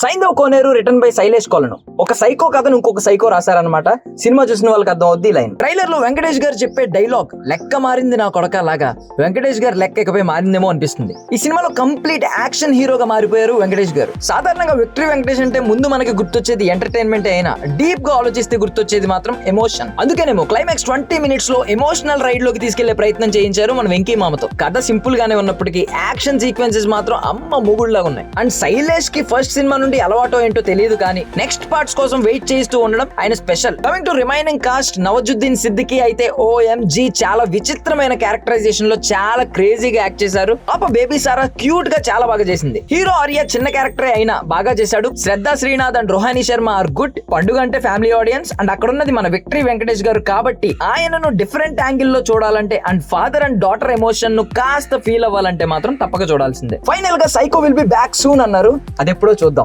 Saindhav Koneru written by Shailesh కొలను. ఒక psycho కథను ఇంకొక సైకో రాశారనమాట. సినిమా చూసిన వాళ్ళకి అర్థం అవుద్ది లైన్. ట్రైలర్ లో వెంకటేష్ గారు చెప్పే డైలాగ్ లెక్క మారింది నా కొడక లాగా వెంకటేష్ గారు లెక్క ఇకపై మారిందేమో అనిపిస్తుంది. ఈ సినిమాలో కంప్లీట్ యాక్షన్ హీరోగా మారిపోయారు వెంకటేష్ గారు. సాధారణంగా విక్టరీ వెంకటేష్ అంటే ముందు మనకి గుర్తొచ్చేది ఎంటర్టైన్మెంట్ అయినా డీప్ గా ఆలోచిస్తే గుర్తొచ్చేది మాత్రం ఎమోషన్. అందుకేనేమో క్లైమాక్స్ 20 minutes లో ఎమోషనల్ రైడ్ లోకి తీసుకెళ్లే ప్రయత్నం చేయించారు మన వెంకీ మామతో. కథ సింపుల్ గానే ఉన్నప్పటికీ యాక్షన్ సీక్వెన్సెస్ మాత్రం అమ్మ మూగుళ్లాగా ఉన్నాయి. అండ్ శైలేష్ కి ఫస్ట్ సినిమా నుండి అలవాటో ఏంటో తెలియదు కానీ నెక్స్ట్ పార్ట్స్ కోసం వెయిట్ చేస్తూ ఉండడం ఆయన special. Coming to remaining cost, Nawazuddin Siddiqui అయితే OMG చాలా విచిత్రమైన క్యారెక్టరైజేషన్ లో చాలా క్రేజీగా యాక్ట్ చేశారు. పాప బేబీ సారా క్యూట్ గా చాలా బాగా చేసింది. హీరో ఆర్య చిన్న క్యారెక్టరే అయినా బాగా చేశాడు. Shraddha Srinath and Rohani Sharma are good. పండుగ అంటే ఫ్యామిలీ ఆడియన్స్ అండ్ అక్కడ ఉన్నది మన విక్టరీ వెంకటేష్ గారు కాబట్టి ఆయనను డిఫరెంట్ యాంగిల్ లో చూడాలంటే and father and daughter emotion ను కాస్త ఫీల్ అవ్వాలంటే మాత్రం తప్పక చూడాల్సిందే. ఫైనల్ గా psycho will be back soon అన్నారు. అది ఎప్పుడో చూద్దాం.